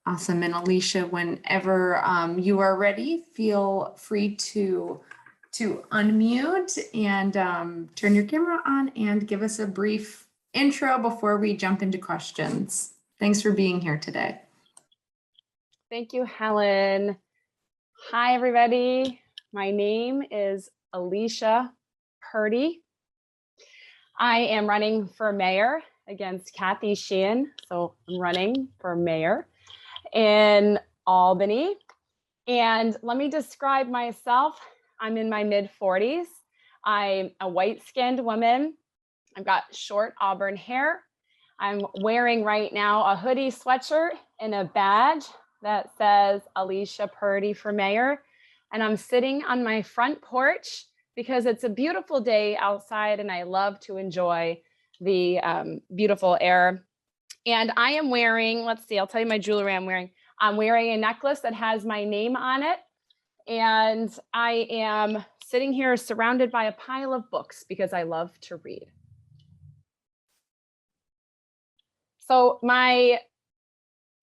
Awesome. And Alicia, whenever you are ready, feel free to unmute and turn your camera on and give us a brief intro before we jump into questions. Thanks for being here today. Thank you, Helen. Hi, everybody. My name is Alicia Purdy. I am running for mayor against Kathy Sheehan. So I'm running for mayor in Albany. And let me describe myself. I'm in my mid-40s. I'm a white-skinned woman. I've got short auburn hair. I'm wearing right now a hoodie sweatshirt and a badge that says Alicia Purdy for mayor. And I'm sitting on my front porch because it's a beautiful day outside and I love to enjoy the beautiful air. And I am wearing, let's see, I'll tell you my jewelry I'm wearing. I'm wearing a necklace that has my name on it. And I am sitting here surrounded by a pile of books because I love to read. So I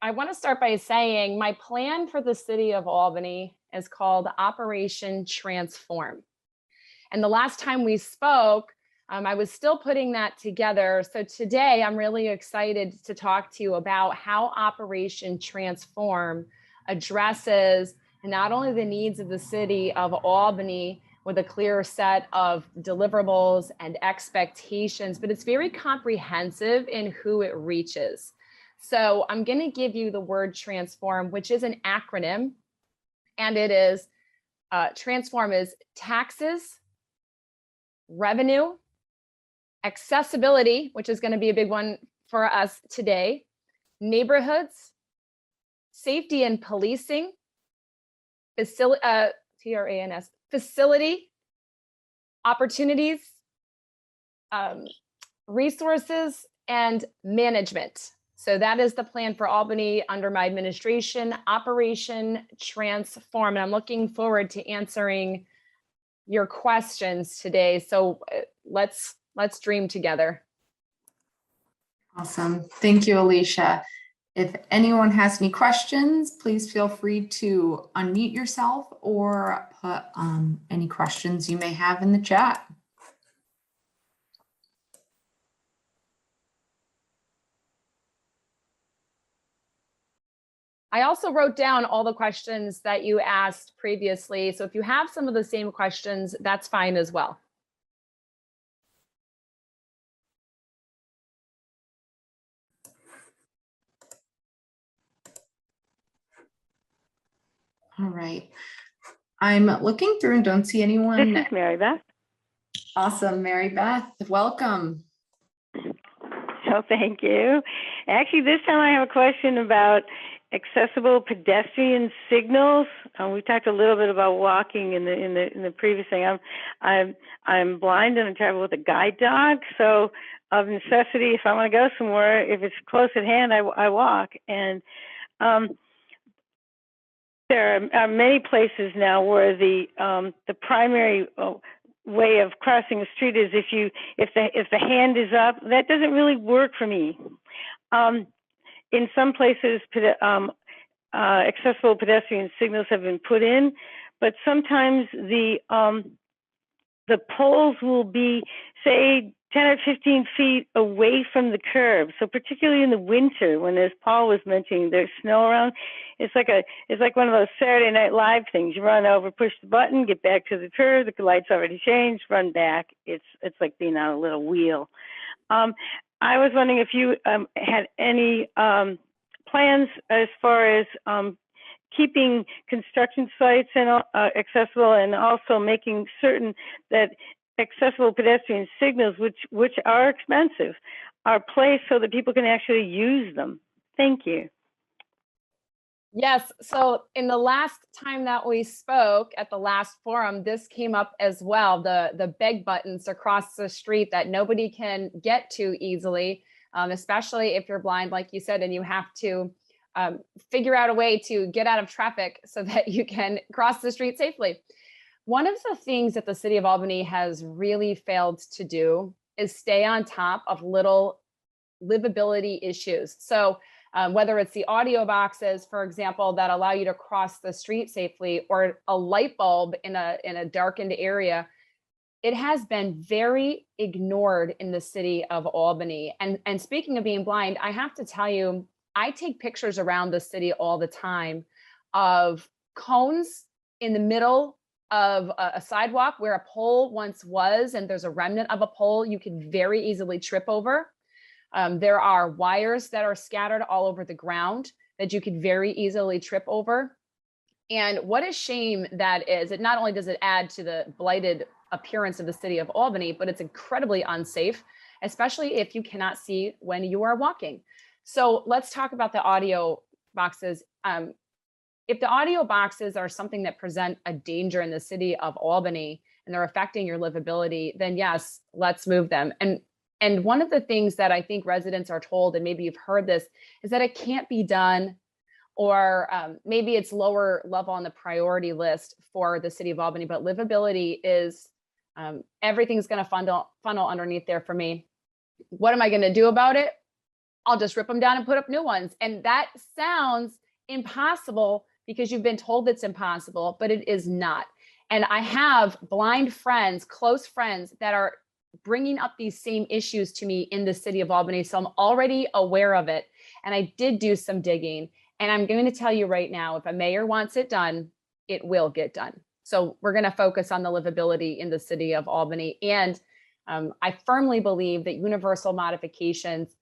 want to start by saying my plan for the city of Albany is called Operation Transform. And the last time we spoke, I was still putting that together. So today I'm really excited to talk to you about how Operation Transform addresses not only the needs of the city of Albany with a clear set of deliverables and expectations, but it's very comprehensive in who it reaches. So I'm going to give you the word transform, which is an acronym, and it is transform is taxes, revenue, accessibility, which is going to be a big one for us today, neighborhoods, safety and policing, TRANS, facility, opportunities, resources, and management. So that is the plan for Albany under my administration, Operation Transform. And I'm looking forward to answering your questions today. So let's dream together. Awesome. Thank you, Alicia. If anyone has any questions, please feel free to unmute yourself or put any questions you may have in the chat. I also wrote down all the questions that you asked previously. So if you have some of the same questions, that's fine as well. All right. I'm looking through and don't see anyone. This is Mary Beth. Awesome, Mary Beth. Welcome. Oh, thank you. Actually, this time I have a question about accessible pedestrian signals. We talked a little bit about walking in the previous thing. I'm blind and I travel with a guide dog, so of necessity, if I want to go somewhere, if it's close at hand, I walk. And there are many places now where the primary way of crossing a street is if the hand is up. That doesn't really work for me. In some places, accessible pedestrian signals have been put in, but sometimes the poles will be, say, 10 or 15 feet away from the curb. So particularly in the winter, when, as Paul was mentioning, there's snow around, it's like one of those Saturday Night Live things. You run over, push the button, get back to the curb, the light's already changed, run back. It's like being on a little wheel. I was wondering if you had any plans as far as keeping construction sites and accessible, and also making certain that accessible pedestrian signals, which are expensive, are placed so that people can actually use them. Thank you. Yes, so in the last time that we spoke at the last forum, this came up as well, the beg buttons across the street that nobody can get to easily, especially if you're blind, like you said, and you have to figure out a way to get out of traffic so that you can cross the street safely. One of the things that the city of Albany has really failed to do is stay on top of little livability issues. So whether it's the audio boxes, for example, that allow you to cross the street safely, or a light bulb in a darkened area. It has been very ignored in the city of Albany. And speaking of being blind, I have to tell you, I take pictures around the city all the time of cones in the middle of a sidewalk where a pole once was, and there's a remnant of a pole you can very easily trip over. There are wires that are scattered all over the ground that you could very easily trip over. And what a shame that is. It not only does it add to the blighted appearance of the city of Albany, but it's incredibly unsafe, especially if you cannot see when you are walking. So let's talk about the audio boxes. If the audio boxes are something that present a danger in the city of Albany and they're affecting your livability, then yes, let's move them. And one of the things that I think residents are told, and maybe you've heard this, is that it can't be done, or maybe it's lower level on the priority list for the city of Albany, but livability is, everything's going to funnel underneath there for me. What am I going to do about it? I'll just rip them down and put up new ones. And that sounds impossible because you've been told it's impossible, but it is not. And I have blind friends, close friends, that are bringing up these same issues to me in the city of Albany. So I'm already aware of it. And I did do some digging. And I'm going to tell you right now, if a mayor wants it done, it will get done. So we're going to focus on the livability in the city of Albany. And I firmly believe that universal modifications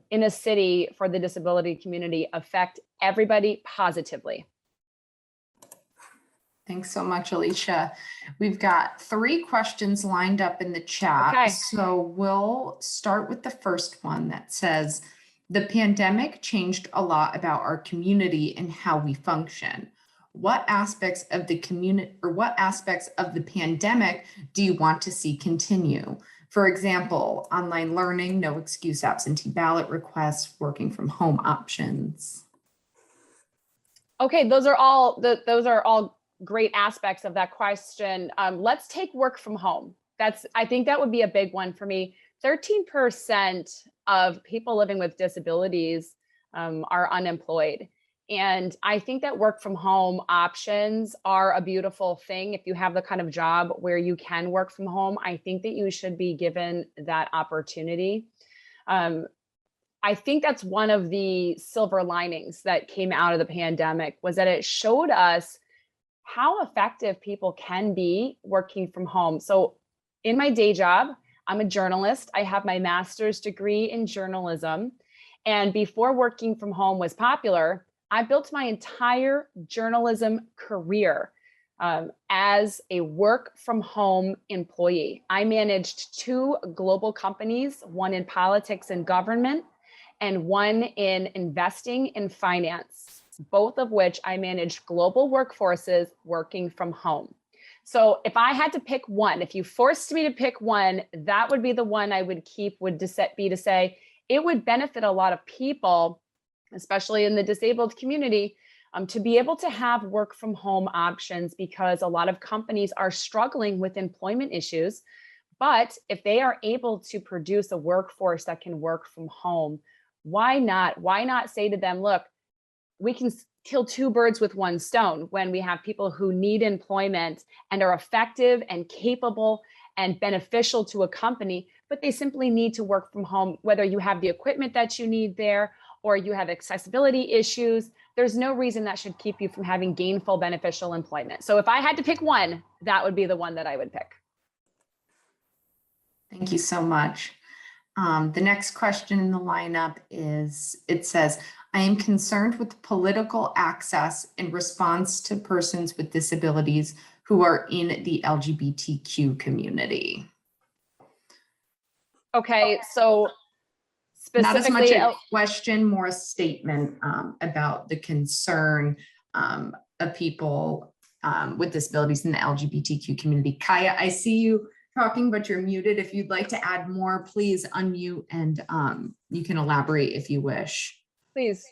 in a city for the disability community affect everybody positively. Thanks so much, Alicia. We've got 3 questions lined up in the chat. Okay. So we'll start with the first one that says, the pandemic changed a lot about our community and how we function. What aspects of the community, or what aspects of the pandemic do you want to see continue? For example, online learning, no excuse absentee ballot requests, working from home options. Okay, those are all great aspects of that question. Let's take work from home. I think that would be a big one for me. 13% of people living with disabilities are unemployed. And I think that work from home options are a beautiful thing. If you have the kind of job where you can work from home, I think that you should be given that opportunity. I think that's one of the silver linings that came out of the pandemic, was that it showed us how effective people can be working from home. So in my day job, I'm a journalist. I have my master's degree in journalism. And before working from home was popular, I built my entire journalism career as a work from home employee. I managed 2 global companies, one in politics and government, and one in investing and finance, both of which I managed global workforces working from home. So if I had to pick one, if you forced me to pick one, that would be the one I would keep, would be to say it would benefit a lot of people, especially in the disabled community, to be able to have work from home options, because a lot of companies are struggling with employment issues. But if they are able to produce a workforce that can work from home, why not? Why not say to them, look, we can kill 2 birds with 1 stone when we have people who need employment and are effective and capable and beneficial to a company, but they simply need to work from home, whether you have the equipment that you need there or you have accessibility issues. There's no reason that should keep you from having gainful, beneficial employment. So if I had to pick one, that would be the one that I would pick. Thank you so much. The next question in the lineup is, it says, I am concerned with political access in response to persons with disabilities who are in the LGBTQ community. Okay, so not as much specifically, a question, more a statement about the concern of people with disabilities in the LGBTQ community. Kaya, I see you talking, but you're muted. If you'd like to add more, please unmute and you can elaborate if you wish. please.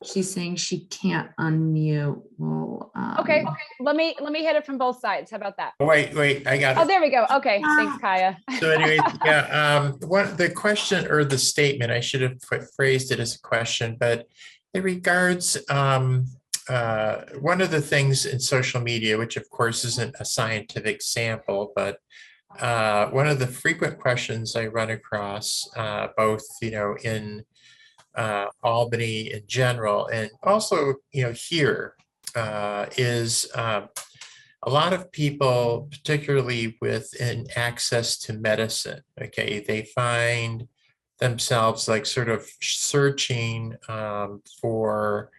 She's saying she can't unmute. Well, Okay, let me hit it from both sides. How about that? Oh, wait, I got Oh, it. there we go. Okay, thanks, Kaya. So anyway, yeah, what the question or the statement, I should have phrased it as a question, but it regards one of the things in social media, which of course isn't a scientific sample, but one of the frequent questions I run across, both, in Albany in general, and also, here, is a lot of people, particularly within access to medicine, okay, they find themselves like sort of searching for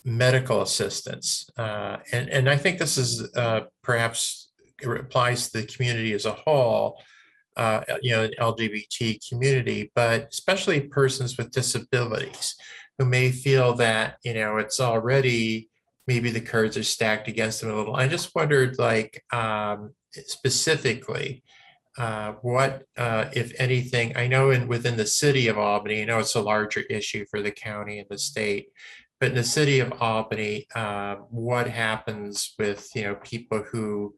medical assistance. And I think this is perhaps it applies to the community as a whole, the LGBT community, but especially persons with disabilities who may feel that, it's already, maybe the cards are stacked against them a little. I just wondered, like, specifically, what, if anything, I know within the city of Albany, I know it's a larger issue for the county and the state, but in the city of Albany, what happens with, people who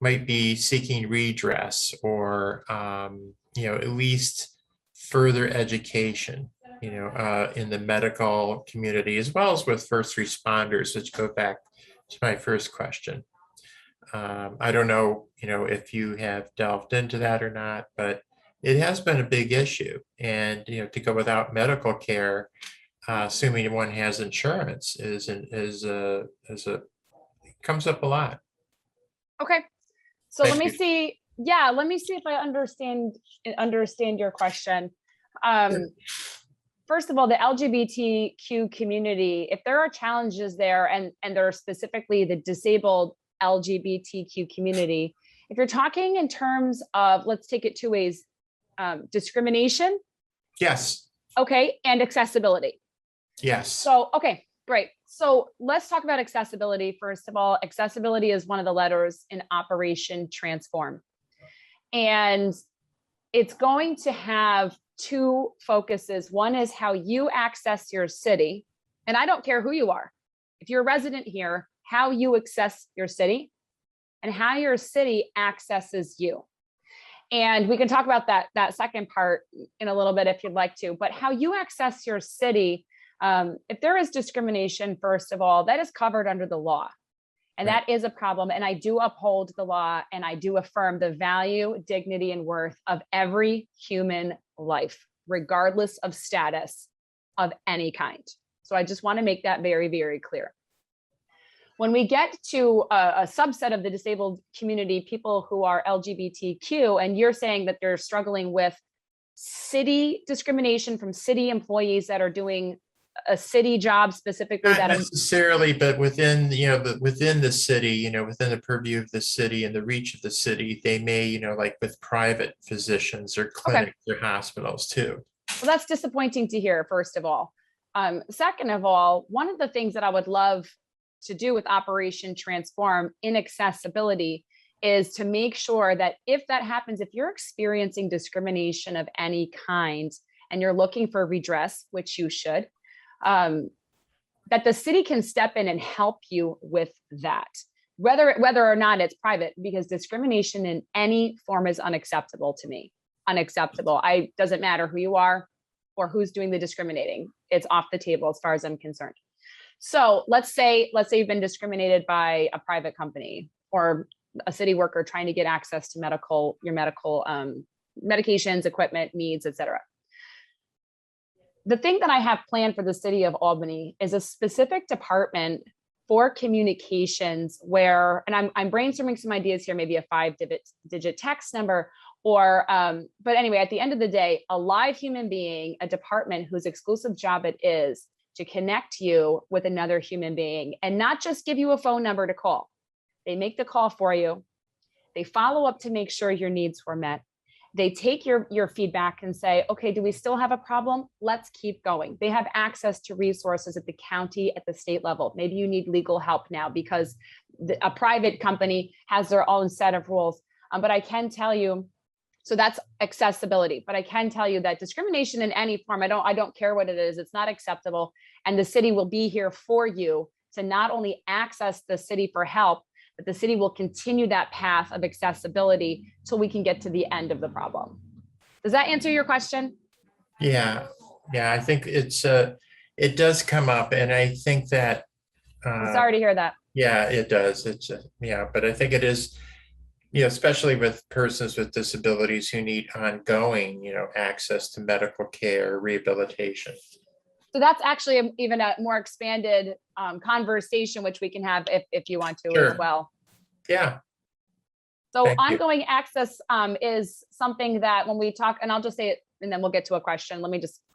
might be seeking redress or, at least further education, in the medical community, as well as with first responders, which go back to my first question. I don't know, if you have delved into that or not, but it has been a big issue. And, to go without medical care, assuming one has insurance, comes up a lot. Okay, so Thank let me you. see. Yeah, let me see if I understand your question. First of all, the LGBTQ community, if there are challenges there, and there are specifically the disabled LGBTQ community, if you're talking in terms of, let's take it two ways, discrimination, Yes, okay, and accessibility. yes. So, okay, great. So let's talk about accessibility. First of all, accessibility is one of the letters in Operation Transform. And it's going to have two focuses. One is how you access your city. And I don't care who you are. If you're a resident here, how you access your city and how your city accesses you. And we can talk about that second part in a little bit if you'd like to, but how you access your city. If there is discrimination, first of all, that is covered under the law. And Right. that is a problem. And I do uphold the law, and I do affirm the value, dignity, and worth of every human life, regardless of status of any kind. So I just want to make that very, very clear. When we get to a subset of the disabled community, people who are LGBTQ, and you're saying that they're struggling with city discrimination from city employees that are doing a city job specifically, Not that necessarily, but within, within the city, within the purview of the city and the reach of the city, they may, like with private physicians or clinics or hospitals too. Well, that's disappointing to hear, first of all. Second of all, one of the things that I would love to do with Operation Transform in accessibility is to make sure that if that happens, if you're experiencing discrimination of any kind and you're looking for redress, which you should, that the city can step in and help you with that, whether or not it's private, because discrimination in any form is unacceptable to me. Unacceptable. Doesn't matter who you are or who's doing the discriminating. It's off the table as far as I'm concerned. So let's say you've been discriminated by a private company or a city worker trying to get access to your medical medications, equipment, needs, etc. The thing that I have planned for the city of Albany is a specific department for communications where, and I'm brainstorming some ideas here, maybe a 5-digit text number, or, but anyway, at the end of the day, a live human being, a department whose exclusive job it is to connect you with another human being and not just give you a phone number to call. They make the call for you. They follow up to make sure your needs were met. They take your feedback and say, okay, do we still have a problem? Let's keep going. They have access to resources at the county, at the state level. Maybe you need legal help now because a private company has their own set of rules. But I can tell you, So that's accessibility. But I can tell you that discrimination in any form, I don't care what it is, it's not acceptable. And the city will be here for you to not only access the city for help, but the city will continue that path of accessibility till we can get to the end of the problem. Does that answer your question? Yeah, I think it does come up, and I think that I'm sorry to hear that. yeah, it does. It's yeah, but I think it is, especially with persons with disabilities who need ongoing, access to medical care, rehabilitation. So that's actually even a more expanded conversation, which we can have if you want to Sure. as well. Yeah. So Thank you. ongoing access is something that when we talk, and I'll just say it, and then we'll get to a question.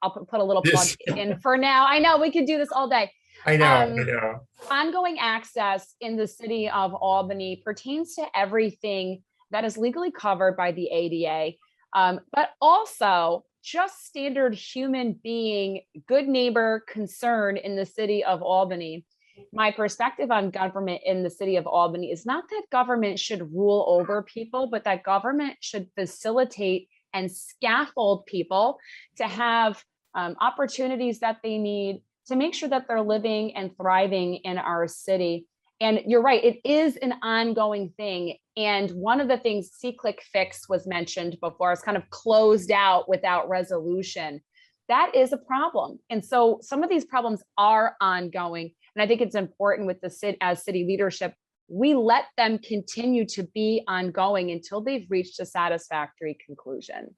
I'll put a little plug in for now. I know we could do this all day. I know. Ongoing access in the city of Albany pertains to everything that is legally covered by the ADA, but also just standard human being, good neighbor concern in the city of Albany. My perspective on government in the city of Albany is not that government should rule over people, but that government should facilitate and scaffold people to have opportunities that they need to make sure that they're living and thriving in our city. And you're right, it is an ongoing thing. And one of the things C-Click Fix was mentioned before is kind of closed out without resolution. That is a problem. And so some of these problems are ongoing. And I think it's important with the city, as city leadership, we let them continue to be ongoing until they've reached a satisfactory conclusion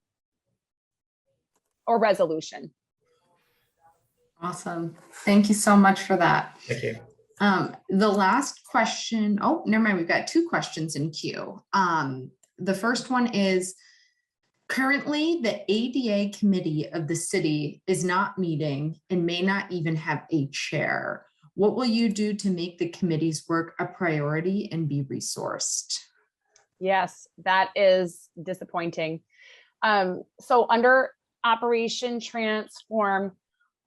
or resolution. Awesome. Thank you so much for that. Thank you. The last question, oh, never mind. We've got two questions in queue. The first one is, currently the ADA committee of the city is not meeting and may not even have a chair. What will you do to make the committee's work a priority and be resourced? Yes, that is disappointing. So under Operation Transform,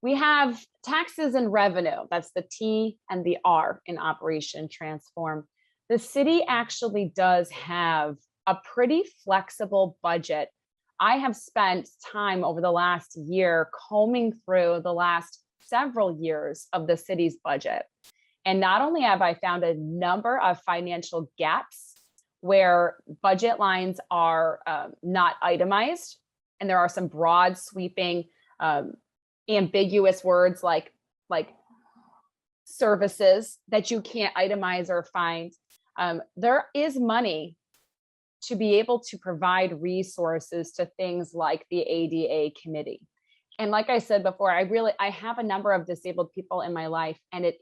we have taxes and revenue. That's the T and the R in Operation Transform. The city actually does have a pretty flexible budget. I have spent time over the last year combing through the last several years of the city's budget. And not only have I found a number of financial gaps where budget lines are not itemized, and there are some broad sweeping ambiguous words like services that you can't itemize or find. There is money to be able to provide resources to things like the ADA committee. And like I said before, I have a number of disabled people in my life, and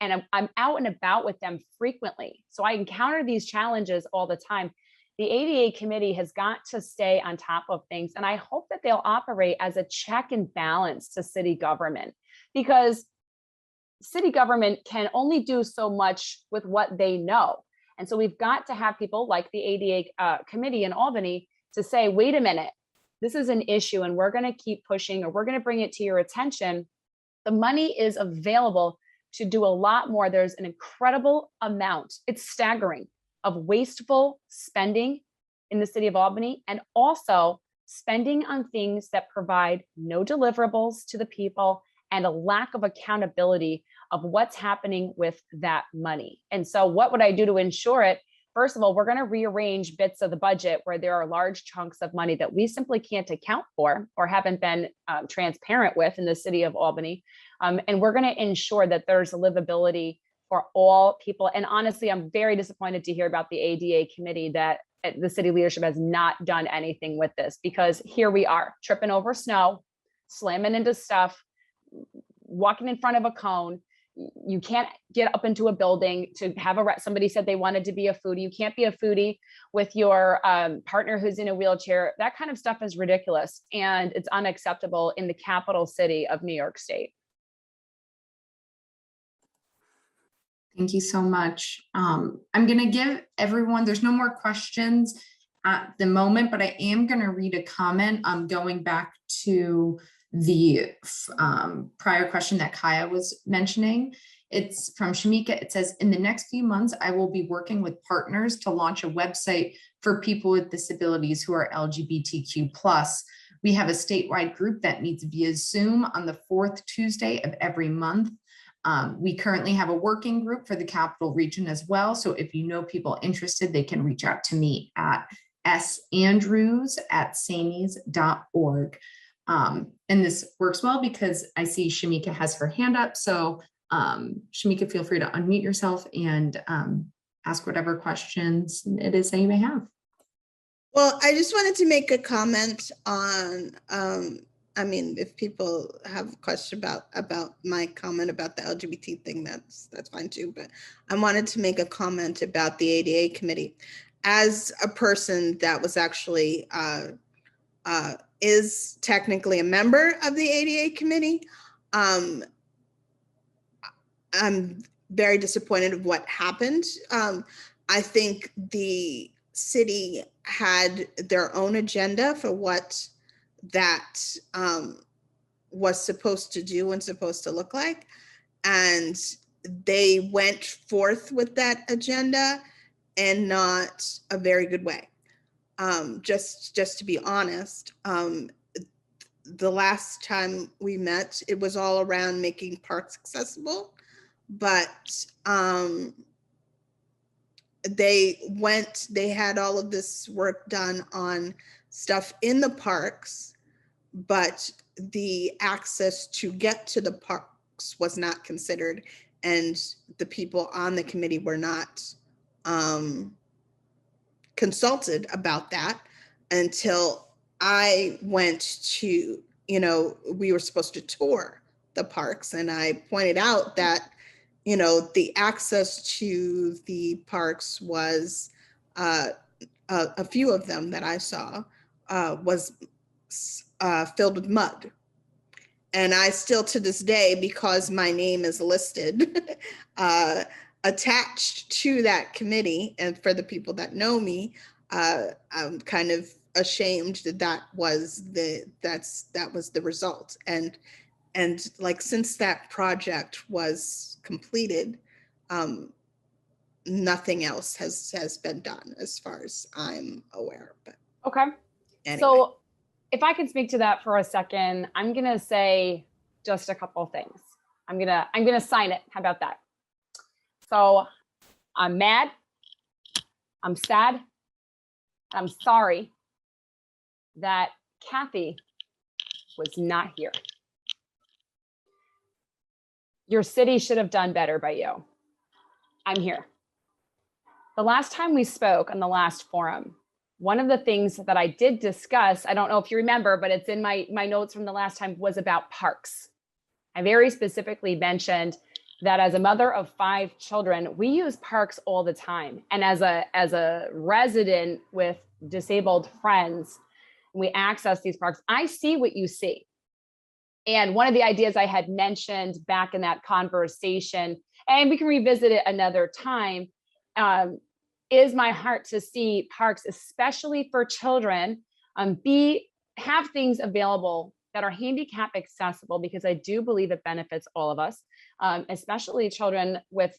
I'm out and about with them frequently. So I encounter these challenges all the time. The ADA committee has got to stay on top of things. And I hope that they'll operate as a check and balance to city government, because city government can only do so much with what they know. And so we've got to have people like the ADA committee in Albany to say, wait a minute, this is an issue and we're going to keep pushing, or we're going to bring it to your attention. The money is available to do a lot more. There's an incredible amount, it's staggering, of wasteful spending in the city of Albany, and also spending on things that provide no deliverables to the people and a lack of accountability of what's happening with that money. And so what would I do to ensure it? First of all, we're going to rearrange bits of the budget where there are large chunks of money that we simply can't account for or haven't been transparent with in the city of Albany. And we're going to ensure that there's livability for all people. And honestly, I'm very disappointed to hear about the ADA committee that the city leadership has not done anything with this, because here we are tripping over snow, slamming into stuff, walking in front of a cone. You can't get up into a building to have somebody said they wanted to be a foodie. You can't be a foodie with your partner who's in a wheelchair. That kind of stuff is ridiculous, and it's unacceptable in the capital city of New York State. Thank you so much. I'm going to give everyone, there's no more questions at the moment, but I am going to read a comment going back to the prior question that Kaya was mentioning. It's from Shamika. It says, in the next few months, I will be working with partners to launch a website for people with disabilities who are LGBTQ+. We have a statewide group that meets via Zoom on the 4th Tuesday of every month. We currently have a working group for the Capital Region as well. So if you know people interested, they can reach out to me at sandrews@samies.org. And this works well because I see Shamika has her hand up. So Shamika, feel free to unmute yourself and ask whatever questions it is that you may have. Well, I just wanted to make a comment on, I mean, if people have a question about my comment about the LGBT thing, that's fine too. But I wanted to make a comment about the ADA committee. As a person that was actually is technically a member of the ADA committee, I'm very disappointed of what happened. I think the city had their own agenda for what that was supposed to do and supposed to look like. And they went forth with that agenda in not a very good way. Just to be honest, the last time we met, it was all around making parks accessible, but they had all of this work done on stuff in the parks, but the access to get to the parks was not considered, and the people on the committee were not consulted about that until I went to, we were supposed to tour the parks, and I pointed out that, the access to the parks was, a few of them that I saw was filled with mud. And I still, to this day, because my name is listed, attached to that committee, and for the people that know me, I'm kind of ashamed that was the result. And like, since that project was completed, nothing else has been done as far as I'm aware. But Okay. anyway. So if I can speak to that for a second, I'm going to say just a couple of things. I'm going to sign it. How about that? So I'm mad. I'm sad. I'm sorry that Kathy was not here. Your city should have done better by you. I'm here. The last time we spoke on the last forum, one of the things that I did discuss, I don't know if you remember, but it's in my notes from the last time, was about parks. I very specifically mentioned that as a mother of 5 children, we use parks all the time. And as a resident with disabled friends, we access these parks. I see what you see. And one of the ideas I had mentioned back in that conversation, and we can revisit it another time, is my heart to see parks, especially for children, have things available that are handicap accessible, because I do believe it benefits all of us, especially children with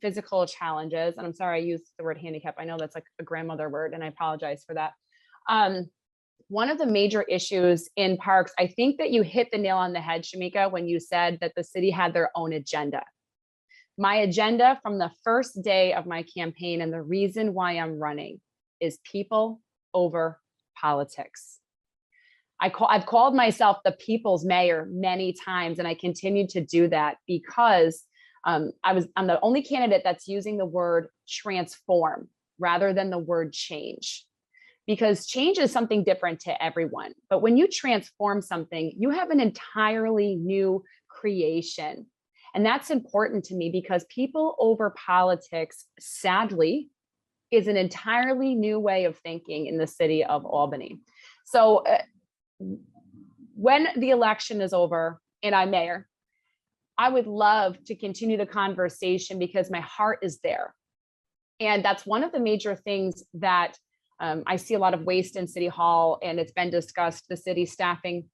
physical challenges. And I'm sorry I used the word handicap. I know that's like a grandmother word, and I apologize for that. One of the major issues in parks, I think that you hit the nail on the head, Shamika, when you said that the city had their own agenda. My agenda from the first day of my campaign, and the reason why I'm running, is people over politics. I've called myself the people's mayor many times, and I continue to do that because I'm the only candidate that's using the word transform rather than the word change. Because change is something different to everyone. But when you transform something, you have an entirely new creation. And that's important to me, because people over politics, sadly, is an entirely new way of thinking in the city of Albany. So when the election is over and I'm mayor, I would love to continue the conversation, because my heart is there. And that's one of the major things that I see a lot of waste in City Hall, and it's been discussed, the city staffing.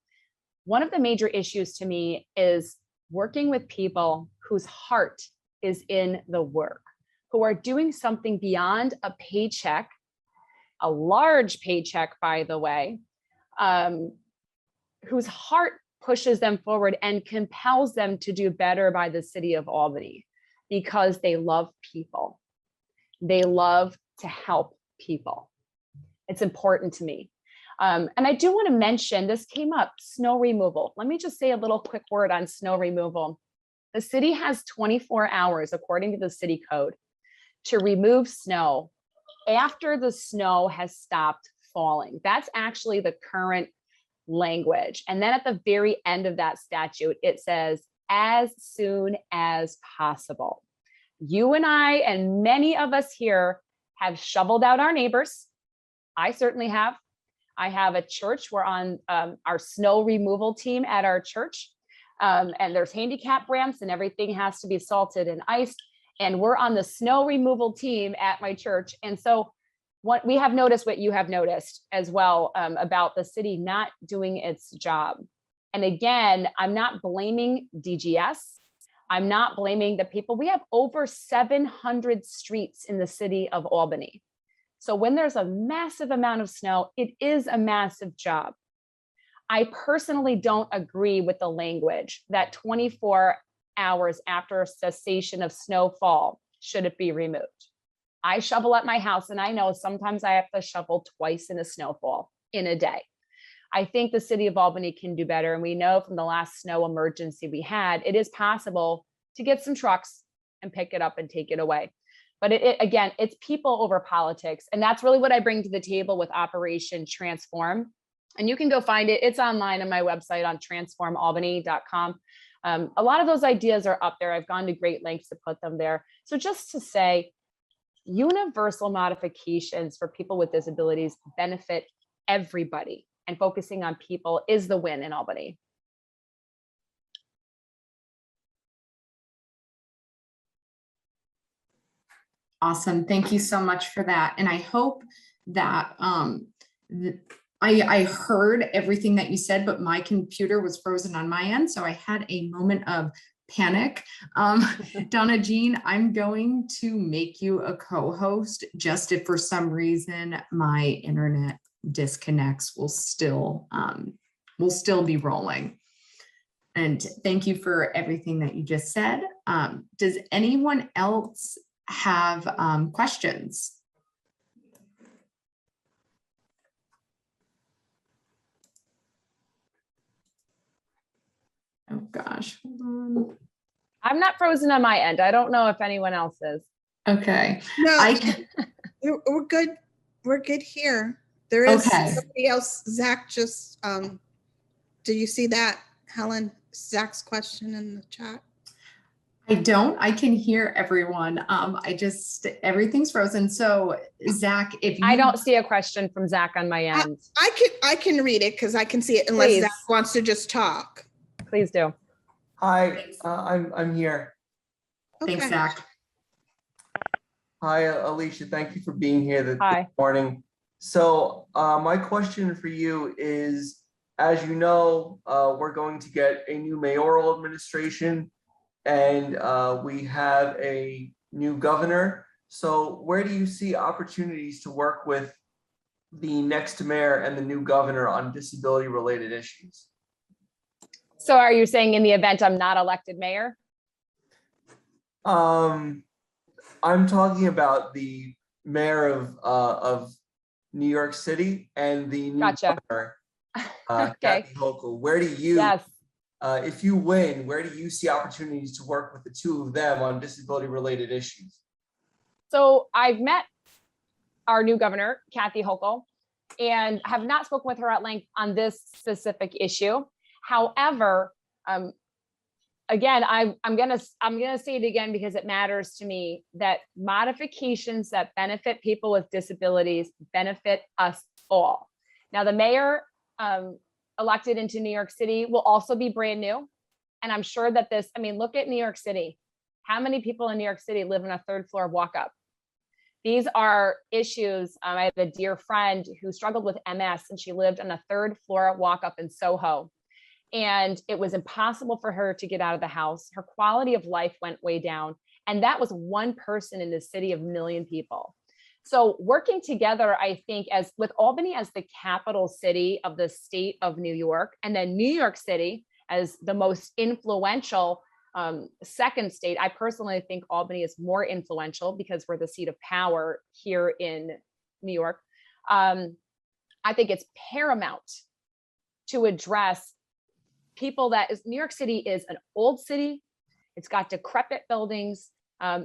One of the major issues to me is working with people whose heart is in the work, who are doing something beyond a paycheck, a large paycheck, by the way, whose heart pushes them forward and compels them to do better by the city of Albany because they love people. They love to help people. It's important to me. And I do want to mention, this came up, snow removal. Let me just say a little quick word on snow removal. The city has 24 hours, according to the city code, to remove snow after the snow has stopped falling. That's actually the current language. And then at the very end of that statute, it says, as soon as possible. You and I and many of us here have shoveled out our neighbors. I certainly have. I have a church. We're on our snow removal team at our church. And there's handicap ramps and everything has to be salted and iced. And we're on the snow removal team at my church. And so what we have noticed, what you have noticed as well, about the city not doing its job. And again, I'm not blaming DGS. I'm not blaming the people. We have over 700 streets in the city of Albany. So when there's a massive amount of snow, it is a massive job. I personally don't agree with the language that 24 hours after cessation of snowfall should it be removed. I shovel at my house and I know sometimes I have to shovel twice in a snowfall in a day. I think the city of Albany can do better. And we know from the last snow emergency we had, it is possible to get some trucks and pick it up and take it away. But again, it's people over politics. And that's really what I bring to the table with Operation Transform. And you can go find it. It's online on my website on transformalbany.com. A lot of those ideas are up there. I've gone to great lengths to put them there. So just to say, universal modifications for people with disabilities benefit everybody, and focusing on people is the win in Albany. Awesome. Thank you so much for that. And I hope that I heard everything that you said, but my computer was frozen on my end. So I had a moment of panic. Donna Jean, I'm going to make you a co-host. Just if for some reason my internet disconnects, we'll still be rolling. And thank you for everything that you just said. Does anyone else have questions? Oh gosh, hold on. I'm not frozen on my end. I don't know if anyone else is. Okay. No, we're good. We're good here. There is somebody else. Zach just, do you see that, Helen? Zach's question in the chat? I don't. I can hear everyone. Everything's frozen. So Zach, if you... I don't see a question from Zach on my end. I can read it because I can see it unless Please. Zach wants to just talk. Please do. Hi, I'm here. Thanks, Zach. Hi, Alicia. Thank you for being here this Hi. morning. So my question for you is, as you know, we're going to get a new mayoral administration, and we have a new governor. So where do you see opportunities to work with the next mayor and the new governor on disability related issues? So are you saying in the event I'm not elected mayor? I'm talking about the mayor of New York City and the new governor, Okay. Kathy Hochul. Where do you, Yes. if you win, where do you see opportunities to work with the two of them on disability related issues? So I've met our new governor, Kathy Hochul, and have not spoken with her at length on this specific issue. However, again, I'm gonna say it again because it matters to me that modifications that benefit people with disabilities benefit us all. Now, the mayor elected into New York City will also be brand new, and I'm sure that look at New York City. How many people in New York City live in a third floor walk-up? These are issues. I have a dear friend who struggled with MS, and she lived on a third floor walk-up in Soho. And it was impossible for her to get out of the house. Her quality of life went way down. And that was one person in the city of 1 million people. So working together, I think, as with Albany as the capital city of the state of New York, and then New York City as the most influential second state. I personally think Albany is more influential because we're the seat of power here in New York. I think it's paramount to address people that is, New York City is an old city. It's got decrepit buildings.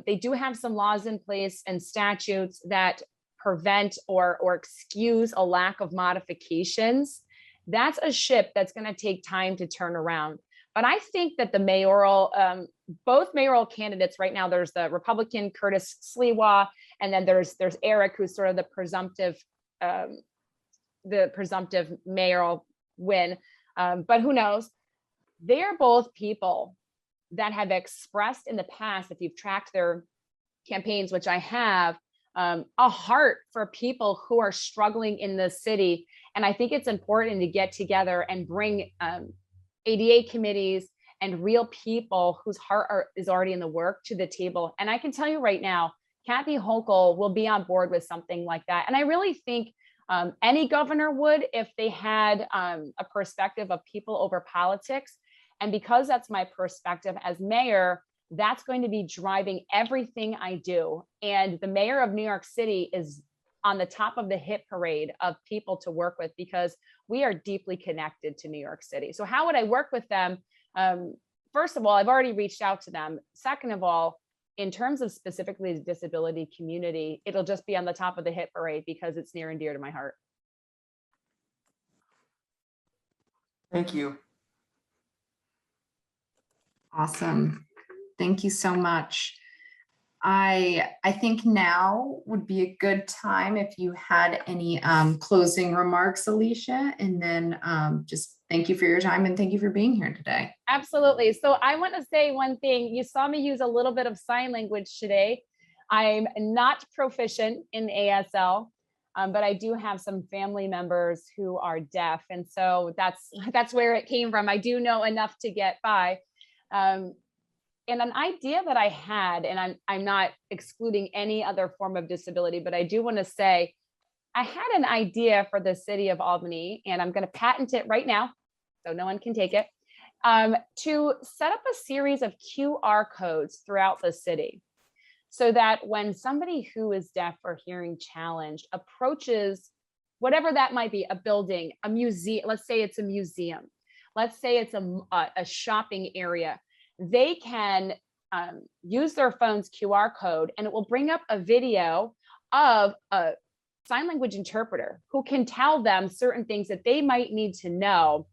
They do have some laws in place and statutes that prevent or excuse a lack of modifications. That's a ship that's going to take time to turn around. But I think that the mayoral, both mayoral candidates right now, there's the Republican Curtis Sliwa, and then there's Eric, who's sort of the presumptive mayoral win. But who knows? They're both people that have expressed in the past, if you've tracked their campaigns, which I have, a heart for people who are struggling in the city. And I think it's important to get together and bring ADA committees and real people whose heart is already in the work to the table. And I can tell you right now, Kathy Hochul will be on board with something like that. And I really think any governor would if they had a perspective of people over politics. And because that's my perspective as mayor, that's going to be driving everything I do. And the mayor of New York City is on the top of the hit parade of people to work with because we are deeply connected to New York City. So how would I work with them? First of all, I've already reached out to them. Second of all, in terms of specifically the disability community, it'll just be on the top of the hit parade because it's near and dear to my heart. Thank you. Awesome. Thank you so much. I think now would be a good time if you had any closing remarks, Alicia, and then just thank you for your time and thank you for being here today. Absolutely. So I want to say one thing. You saw me use a little bit of sign language today. I'm not proficient in ASL, but I do have some family members who are deaf. And so that's where it came from. I do know enough to get by. And an idea that I had, and I'm not excluding any other form of disability, but I do want to say, I had an idea for the city of Albany, and I'm going to patent it right now, so no one can take it, to set up a series of QR codes throughout the city, so that when somebody who is deaf or hearing challenged approaches whatever that might be, a building, a museum, let's say it's a museum, let's say it's a shopping area, they can use their phone's QR code and it will bring up a video of a sign language interpreter who can tell them certain things that they might need to know.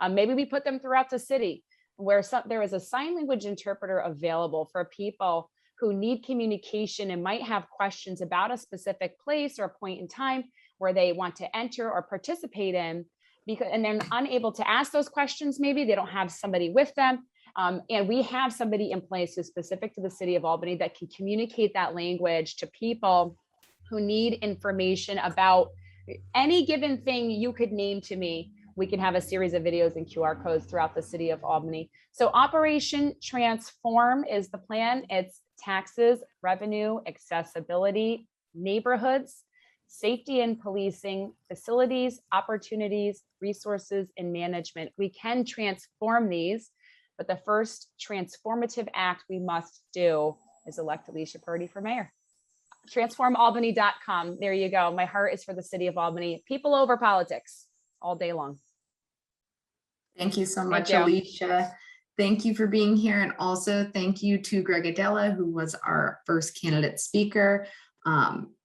Maybe we put them throughout the city where there is a sign language interpreter available for people who need communication and might have questions about a specific place or a point in time where they want to enter or participate in, and they're unable to ask those questions. Maybe they don't have somebody with them. And we have somebody in place who's specific to the city of Albany that can communicate that language to people who need information about any given thing you could name to me. We can have a series of videos and QR codes throughout the city of Albany. So Operation Transform is the plan. It's taxes, revenue, accessibility, neighborhoods, safety and policing, facilities, opportunities, resources, and management. We can transform these. But the first transformative act we must do is elect Alicia Purdy for mayor. Transformalbany.com. There you go. My heart is for the city of Albany. People over politics all day long. Thank you so much, Thank you. Alicia. Thank you for being here. And also thank you to Greg Adela, who was our first candidate speaker.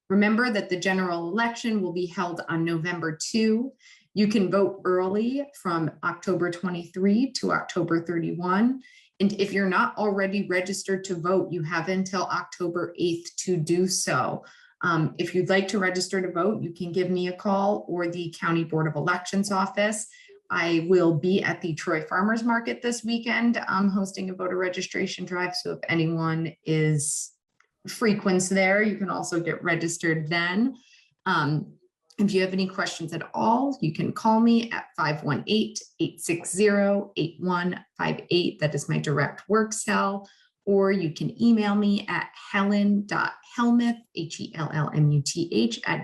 Remember that the general election will be held on November 2. You can vote early from October 23 to October 31. And if you're not already registered to vote, you have until October 8th to do so. If you'd like to register to vote, you can give me a call or the County Board of Elections office. I will be at the Troy Farmers Market this weekend. I'm hosting a voter registration drive. So if anyone frequents there, you can also get registered then. If you have any questions at all, you can call me at 518-860-8158. That is my direct work cell. or you can email me at helen.helmuth, HELLMUTH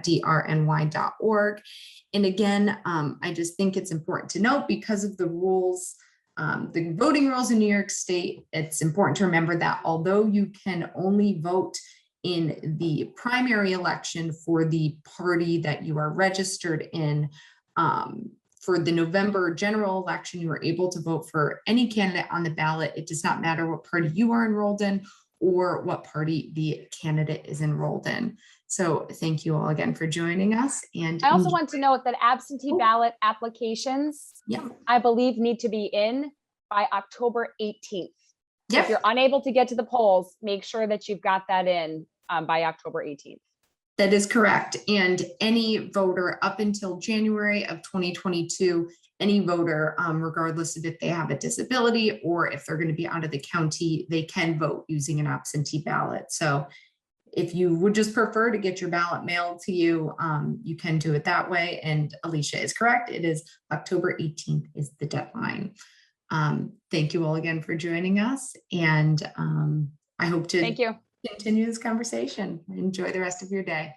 @drny.org. And again, I just think it's important to note, because of the rules, the voting rules in New York State, it's important to remember that although you can only vote in the primary election for the party that you are registered in, for the November general election, you are able to vote for any candidate on the ballot. It does not matter what party you are enrolled in or what party the candidate is enrolled in. So thank you all again for joining us. And I also want to note that absentee ballot applications, yeah, I believe, need to be in by October 18th. So yep. if you're unable to get to the polls, make sure that you've got that in by October 18th. That is correct. And any voter up until January of 2022, any voter, regardless of if they have a disability or if they're going to be out of the county, they can vote using an absentee ballot. So if you would just prefer to get your ballot mailed to you, you can do it that way. And Alicia is correct. It is October 18th is the deadline. Thank you all again for joining us. And I hope to Thank you. continue this conversation. Enjoy the rest of your day.